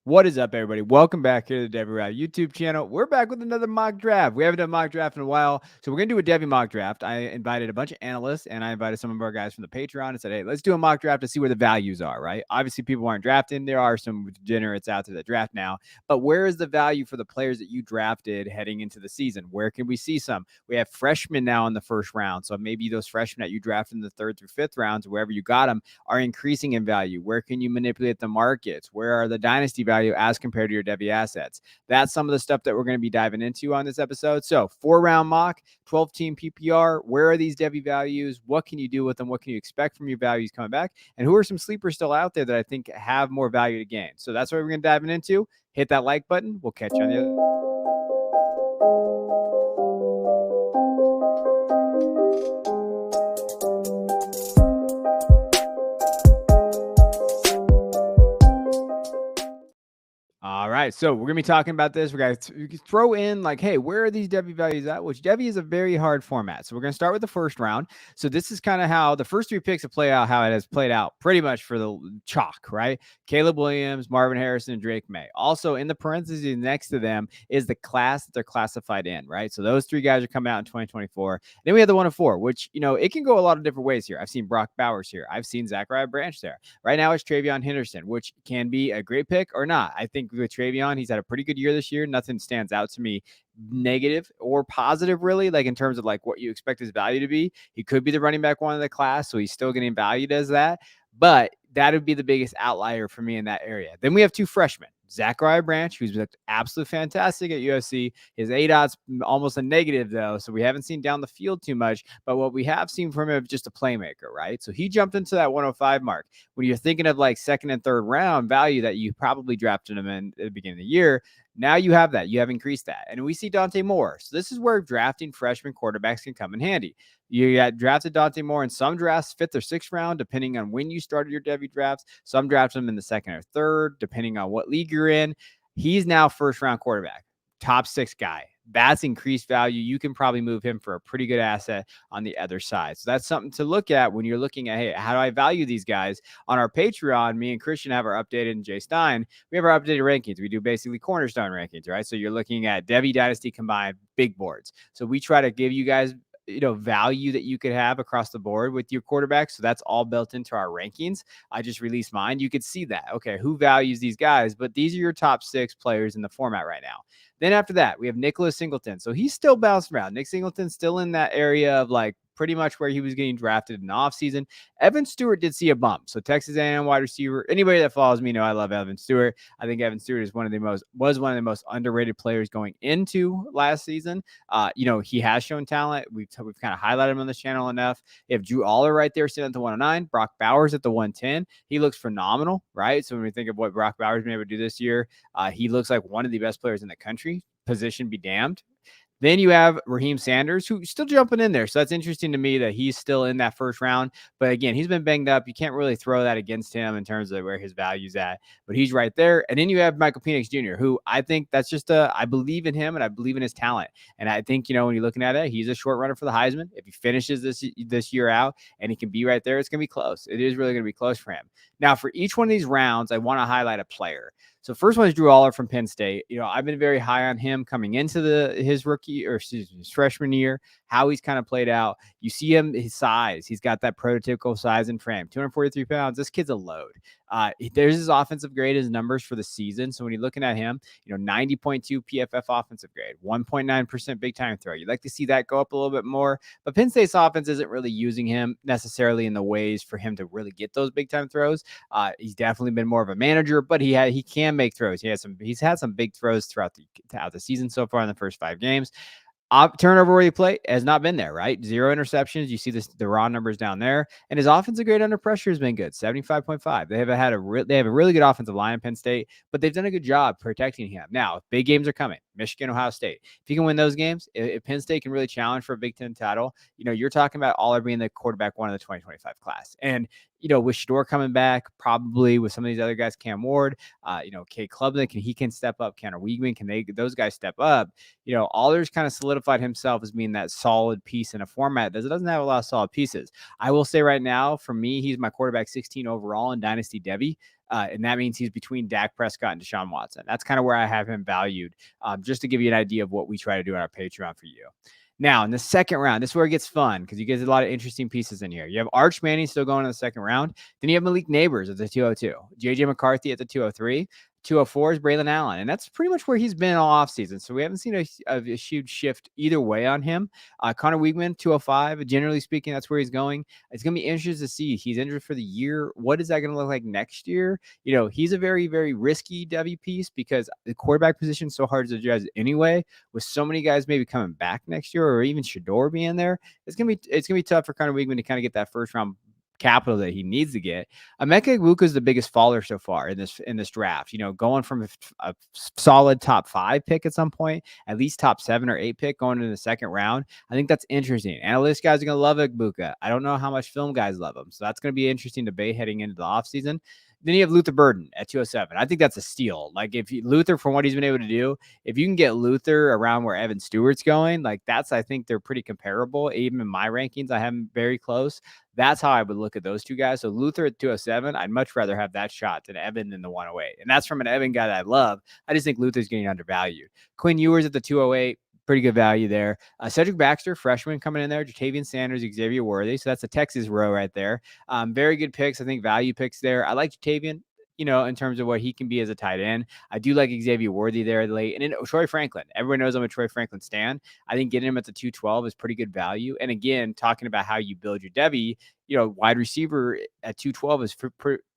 What is up, everybody? Welcome back here to the Devy Royale YouTube channel. We're back with another mock draft. We haven't done mock draft in a while, so we're going to do a Devy mock draft. I invited a bunch of analysts, and I invited some of our guys from the Patreon and said, hey, let's do a mock draft to see where the values are, right? Obviously, people aren't drafting. There are some degenerates out there that draft now, but where is the value for the players that you drafted heading into the season? Where can we see some? We have freshmen now in the first round, so maybe those freshmen that you drafted in the 3rd through 5th rounds, wherever you got them, are increasing in value. Where can you manipulate the markets? Where are the dynasty value as compared to your Devy assets? That's some of the stuff that we're going to be diving into on this episode. So 4-round mock, 12-team PPR. Where are these Devy values? What can you do with them? What can you expect from your values coming back? And who are some sleepers still out there that I think have more value to gain? So that's what we're going to dive into. Hit that like button. We'll catch you on the other. All right, so we're going to be talking about this. We're going to throw in like, hey, where are these Devy values at? Which Devy is a very hard format. So we're going to start with the first round. So this is kind of how the first 3 picks have played out, how it has played out pretty much for the chalk, right? Caleb Williams, Marvin Harrison, and Drake May. Also in the parentheses next to them is the class that they're classified in, right? So those 3 guys are coming out in 2024. Then we have the 1 of 4, which, you know, it can go a lot of different ways here. I've seen Brock Bowers here. I've seen Zachariah Branch there. Right now it's Travion Henderson, which can be a great pick or not. I think with Travion, he's had a pretty good year this year. Nothing stands out to me negative or positive, really, like in terms of like what you expect his value to be. He could be the running back 1 of the class, so he's still getting valued as that. But that would be the biggest outlier for me in that area. Then we have 2 freshmen. Zachariah Branch, who's looked absolutely fantastic at USC. His ADOT's almost a negative, though, so we haven't seen down the field too much. But what we have seen from him is just a playmaker, right? So he jumped into that 105 mark. When you're thinking of like 2nd and 3rd round value that you probably drafted him in at the beginning of the year, now you have that. You have increased that. And we see Dante Moore. So this is where drafting freshman quarterbacks can come in handy. You got drafted Dante Moore in some drafts, 5th or 6th round, depending on when you started your Devy drafts. Some drafted him in the 2nd or 3rd, depending on what league you're in. He's now 1st round quarterback, top 6 guy. That's increased value. You can probably move him for a pretty good asset on the other side. So that's something to look at when you're looking at, hey, how do I value these guys? On our Patreon, me and Christian have our updated, and Jay Stein, we have our updated rankings. We do basically cornerstone rankings, right? So you're looking at Devy Dynasty combined big boards. So we try to give you guys, you know, value that you could have across the board with your quarterback. So that's all built into our rankings. I just released mine. You could see that. Okay, who values these guys? But these are your top 6 players in the format right now. Then after that, we have Nicholas Singleton. So he's still bouncing around. Nick Singleton's still in that area of like pretty much where he was getting drafted in the offseason. Evan Stewart did see a bump. So Texas A&M wide receiver. Anybody that follows me know I love Evan Stewart. I think Evan Stewart is one of the most underrated players going into last season. You know, he has shown talent. We've kind of highlighted him on this channel enough. If Drew Aller right there sitting at the 109, Brock Bowers at the 110, he looks phenomenal, right? So when we think of what Brock Bowers been able to do this year, he looks like one of the best players in the country. Position be damned. Then you have Raheem Sanders, who's still jumping in there. So that's interesting to me that he's still in that 1st round. But again, he's been banged up. You can't really throw that against him in terms of where his value's at. But he's right there. And then you have Michael Penix Jr., who I think that's just I believe in him and I believe in his talent. And I think, you know, when you're looking at it, he's a short runner for the Heisman. If he finishes this year out and he can be right there, it's going to be close. It is really going to be close for him. Now, for each one of these rounds, I want to highlight a player. So first one is Drew Aller from Penn State. You know, I've been very high on him coming into his freshman year, how he's kind of played out. You see him, his size. He's got that prototypical size and frame, 243 pounds. This kid's a load. There's his offensive grade, his numbers for the season. So when you're looking at him, you know, 90.2 PFF offensive grade, 1.9% big time throw. You'd like to see that go up a little bit more, but Penn State's offense isn't really using him necessarily in the ways for him to really get those big time throws. He's definitely been more of a manager, but he can make throws. He's had some big throws throughout the season so far in the first 5 games. Turnover where he play has not been there, right? 0 interceptions. You see the raw numbers down there, and his offensive grade under pressure has been good, 75.5. They have a really good offensive line in Penn State, but they've done a good job protecting him. Now, big games are coming. Michigan, Ohio State. If you can win those games, if Penn State can really challenge for a Big Ten title, you know, you're talking about Aller being the quarterback 1 of the 2025 class. And, you know, with Shador coming back, probably with some of these other guys, Cam Ward, you know, Kay Klubnik, he can step up. Connor Weigman, those guys step up? You know, Aller's kind of solidified himself as being that solid piece in a format that doesn't have a lot of solid pieces. I will say right now, for me, he's my quarterback 16 overall in Dynasty Devy. And that means he's between Dak Prescott and Deshaun Watson. That's kind of where I have him valued, just to give you an idea of what we try to do on our Patreon for you. Now, in the second round, this is where it gets fun because you get a lot of interesting pieces in here. You have Arch Manning still going in the second round. Then you have Malik Neighbors at the 202, JJ McCarthy at the 203. 204 is Braylon Allen, and that's pretty much where he's been all offseason. So we haven't seen a huge shift either way on him. Connor Weigman, 205. Generally speaking, that's where he's going. It's going to be interesting to see. He's injured for the year. What is that going to look like next year? He's a very, very risky Devy piece because the quarterback position is so hard to judge anyway. With so many guys maybe coming back next year, or even Shador being there, it's gonna be tough for Connor Weigman to kind of get that first round capital that he needs to get. Emeka Egbuka is the biggest faller so far in this draft. Going from a solid top 5 pick at some point, at least top 7 or 8 pick going into the second round. I think that's interesting. Analyst guys are gonna love Egbuka. I don't know how much film guys love him, so that's gonna be interesting debate heading into the offseason. Then you have Luther Burden at 207. I think that's a steal. Like Luther, from what he's been able to do, if you can get Luther around where Evan Stewart's going, like I think they're pretty comparable. Even in my rankings, I have them very close. That's how I would look at those two guys. So Luther at 207, I'd much rather have that shot than Evan in the 108. And that's from an Evan guy that I love. I just think Luther's getting undervalued. Quinn Ewers at the 208. Pretty good value there. Cedric Baxter, freshman, coming in there. Jatavian Sanders, Xavier Worthy. So that's a Texas row right there. Very good picks. I think value picks there. I like Jatavian, in terms of what he can be as a tight end. I do like Xavier Worthy there late. And then Troy Franklin. Everyone knows I'm a Troy Franklin stan. I think getting him at the 212 is pretty good value. And again, talking about how you build your Devy, wide receiver at 212 is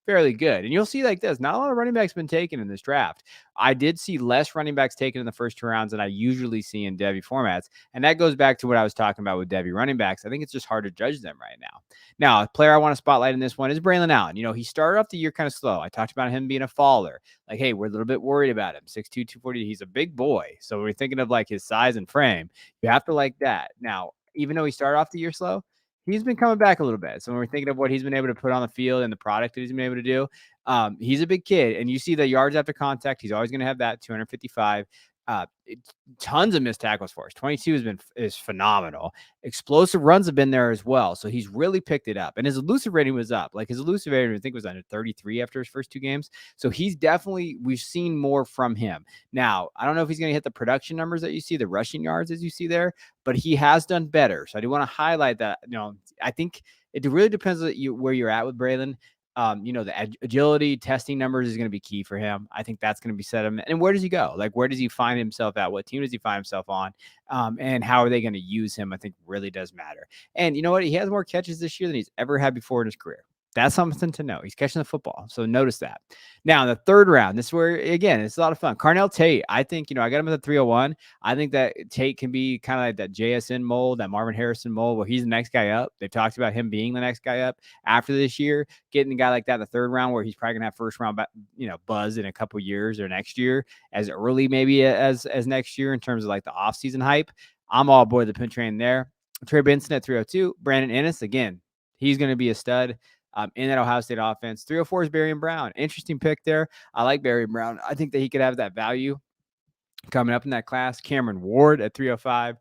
fairly good. And you'll see like this, not a lot of running backs been taken in this draft. I did see less running backs taken in the first 2 rounds than I usually see in Devy formats. And that goes back to what I was talking about with Devy running backs. I think it's just hard to judge them right now. Now, a player I want to spotlight in this one is Braylon Allen. He started off the year kind of slow. I talked about him being a faller. Like, hey, we're a little bit worried about him. 6'2", 240. He's a big boy. So when we're thinking of like his size and frame, you have to like that. Now, even though he started off the year slow, he's been coming back a little bit. So when we're thinking of what he's been able to put on the field and the product that he's been able to do, he's a big kid. And you see the yards after contact, he's always going to have that 255. Tons of missed tackles for us. 22 is phenomenal. Explosive runs have been there as well. So he's really picked it up. And his elusive rating was up. Like his elusive rating, I think, was under 33 after his first 2 games. So we've seen more from him. Now, I don't know if he's going to hit the production numbers that you see, the rushing yards as you see there, but he has done better. So I do want to highlight that. I think it really depends on where you're at with Braylon. The agility testing numbers is going to be key for him. I think that's going to be set him. And where does he go? Like, where does he find himself at? What team does he find himself on? And how are they going to use him? I think really does matter. And you know what? He has more catches this year than he's ever had before in his career. That's something to know. He's catching the football. So notice that. Now, in the third round, this is where, again, it's a lot of fun. Carnell Tate, I think, I got him at the 301. I think that Tate can be kind of like that JSN mold, that Marvin Harrison mold, where he's the next guy up. They've talked about him being the next guy up after this year, getting a guy like that in the third round where he's probably going to have first round, buzz in a couple years or next year, as early maybe as next year in terms of like the offseason hype. I'm all aboard the pin train there. Trey Benson at 302. Brandon Ennis, again, he's going to be a stud. In that Ohio State offense. 304 is Barry Brown. Interesting pick there. I like Barry Brown. I think that he could have that value coming up in that class. Cameron Ward at 305.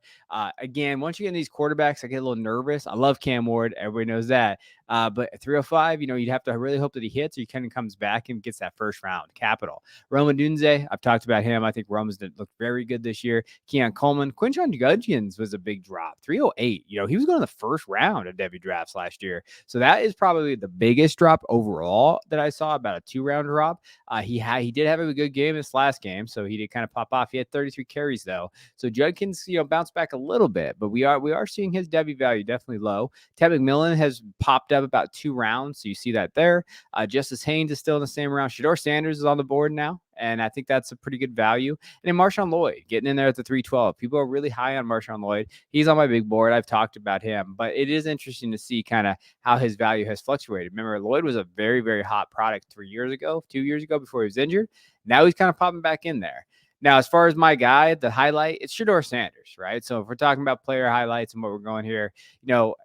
Again, once you get in these quarterbacks, I get a little nervous. I love Cam Ward. Everybody knows that. But at 305, you'd have to really hope that he hits or he kind of comes back and gets that first round capital. Rome Odunze, I've talked about him. I think Rome's looked very good this year. Keon Coleman. Quinshon Judkins was a big drop. 308. He was going to the first round of Devy drafts last year. So that is probably the biggest drop overall that I saw, about a 2-round drop. He did have a good game this last game, so he did kind of pop off. He had 33 carries though. So Judkins, bounced back a little bit, but we are seeing his Devy value definitely low. Ted McMillan has popped up about 2 rounds, so you see that there. Justice Haynes is still in the same round. Shador Sanders is on the board now, and I think that's a pretty good value. And then Marshawn Lloyd getting in there at the 312. People are really high on Marshawn Lloyd. He's on my big board. I've talked about him, but it is interesting to see kind of how his value has fluctuated. Remember, Lloyd was a very, very hot product 2 years ago before he was injured. Now he's kind of popping back in there. Now, as far as my guy, the highlight, it's Shador Sanders, right? So if we're talking about player highlights and what we're going here,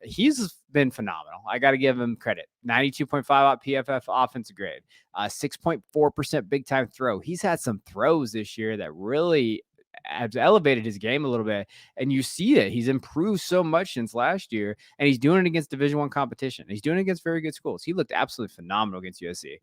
he's been phenomenal. I got to give him credit. 92.5 out PFF offensive grade, 6.4% big time throw. He's had some throws this year that really has elevated his game a little bit, and you see it. He's improved so much since last year, and he's doing it against Division I competition. He's doing it against very good schools. He looked absolutely phenomenal against USC.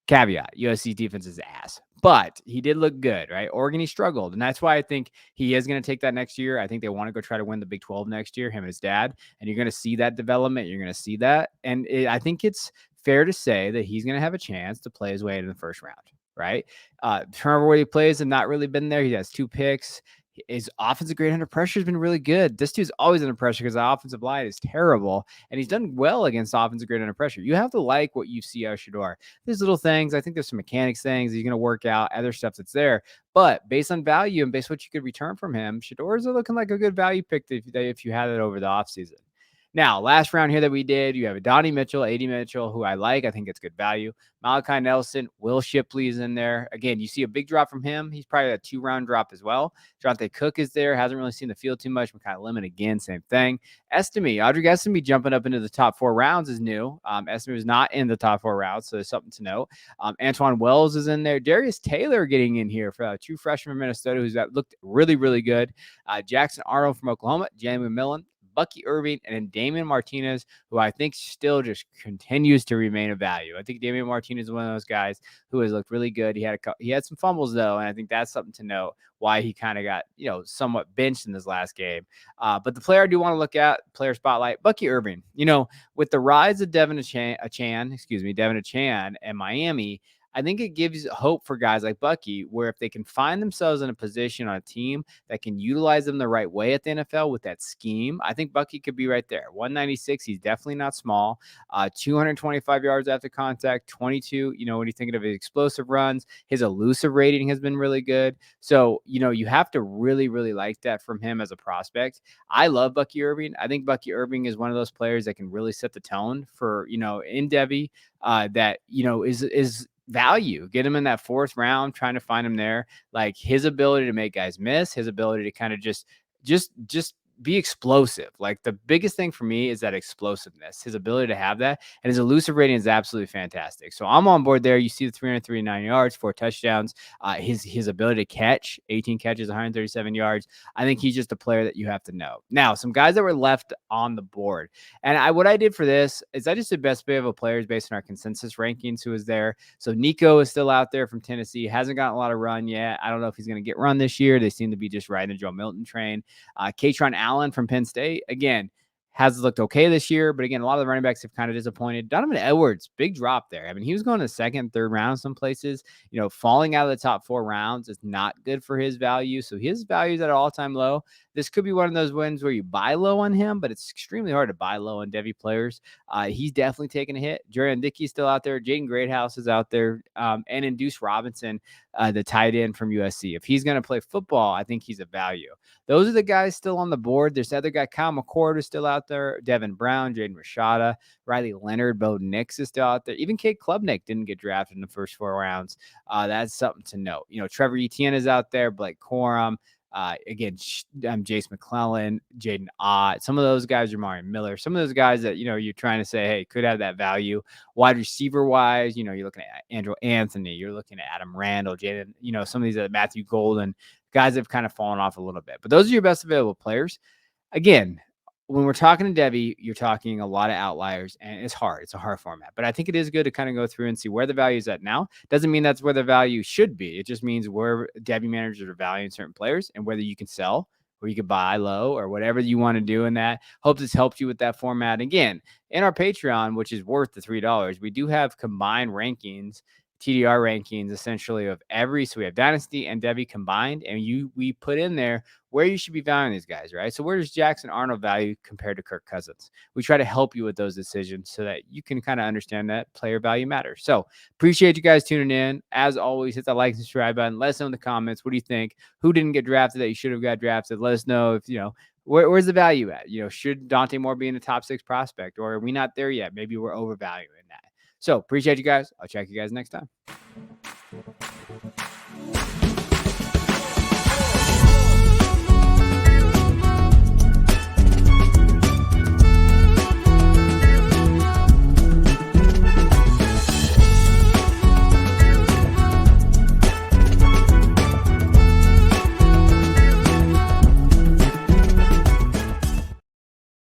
Caveat, USC defense is ass, but he did look good, right? Oregon, he struggled. And that's why I think he is going to take that next year. I think they want to go try to win the Big 12 next year, him and his dad. And you're going to see that development. You're going to see that. And I think it's fair to say that he's going to have a chance to play his way into the first round, right? Turnover where he plays have not really been there. He has 2 picks. His offensive grade under pressure has been really good. This dude's always under pressure because the offensive line is terrible, and he's done well against offensive grade under pressure. You have to like what you see out of Shedeur. There's little things. I think there's some mechanics things he's going to work out, other stuff that's there. But based on value and based on what you could return from him, Shedeur is looking like a good value pick if you had it over the offseason. Now, last round here that we did, you have a Donnie Mitchell, AD Mitchell, who I like. I think it's good value. Malachi Nelson, Will Shipley's in there. Again, you see a big drop from him. He's probably a 2-round drop as well. Jonte Cook is there. Hasn't really seen the field too much. Kind of limit again, same thing. Estime, Audric Estime jumping up into the top 4 rounds is new. Estime was not in the top 4 rounds, so there's something to note. Antoine Wells is in there. Darius Taylor getting in here for a true freshman from Minnesota who's looked really, really good. Jackson Arnold from Oklahoma, Jamie McMillan, Bucky Irving, and then Damian Martinez, who I think still just continues to remain a value. I think Damian Martinez is one of those guys who has looked really good. He had some fumbles though, and I think that's something to note why he kind of got somewhat benched in this last game. But the player I do want to look at, player spotlight, Bucky Irving. With the rise of Devin Achane and Miami, I think it gives hope for guys like Bucky, where if they can find themselves in a position on a team that can utilize them the right way at the NFL with that scheme, I think Bucky could be right there. 196, he's definitely not small. 225 yards after contact, 22. When you're thinking of his explosive runs, his elusive rating has been really good. So, you have to really, really like that from him as a prospect. I love Bucky Irving. I think Bucky Irving is one of those players that can really set the tone for, in Devy, that, is value. Get him in that 4th round, trying to find him there. Like his ability to make guys miss, his ability to kind of just be explosive. Like the biggest thing for me is that explosiveness, his ability to have that, and his elusive rating is absolutely fantastic. So I'm on board there. You see the 339 yards, 4 touchdowns, his ability to catch, 18 catches, 137 yards. I think he's just a player that you have to know. Now, some guys that were left on the board, and what I did for this is I just did best available players based on our consensus rankings who was there. So Nico is still out there from Tennessee, hasn't gotten a lot of run yet. I don't know if he's going to get run this year. They seem to be just riding the Joe Milton train. Katron Allen from Penn State, again, has looked okay this year, but again, a lot of the running backs have kind of disappointed. Donovan Edwards, big drop there. I mean, he was going to 2nd, 3rd round some places. Falling out of the top 4 rounds is not good for his value. So his value is at an all-time low. This could be one of those wins where you buy low on him, but it's extremely hard to buy low on Devy players. He's definitely taking a hit. Jaren Dickey's still out there. Jaden Greathouse is out there. And Induce Robinson, the tight end from USC. If he's going to play football, I think he's a value. Those are the guys still on the board. There's the other guy, Kyle McCord, is still out there. Devin Brown, Jaden Rashada, Riley Leonard, Bo Nix is still out there. Even Kate Klubnik didn't get drafted in the first 4 rounds. That's something to note. Trevor Etienne is out there. Blake Corum. Again, Jace McClellan, Jaden Ott. Some of those guys are Marion Miller. Some of those guys that, you're trying to say, hey, could have that value. Wide receiver wise, you're looking at Andrew Anthony. You're looking at Adam Randall, Jaden, some of these Matthew Golden. Guys have kind of fallen off a little bit. But those are your best available players. Again, when we're talking to Devy, you're talking a lot of outliers, and it's hard. It's a hard format. But I think it is good to kind of go through and see where the value is at now. Doesn't mean that's where the value should be. It just means where Devy managers are valuing certain players and whether you can sell or you could buy low or whatever you want to do in that. Hope this helped you with that format. Again, in our Patreon, which is worth the $3, we do have combined rankings, TDR rankings essentially of every. So we have Dynasty and Devy combined, and we put in there where you should be valuing these guys, right? So where does Jackson Arnold value compared to Kirk Cousins? We try to help you with those decisions so that you can kind of understand that player value matters. So appreciate you guys tuning in. As always, hit that like and subscribe button. Let us know in the comments. What do you think? Who didn't get drafted that you should have got drafted? Let us know if, where's the value at? Should Dante Moore be in the top 6 prospect, or are we not there yet? Maybe we're overvaluing that. So appreciate you guys. I'll check you guys next time.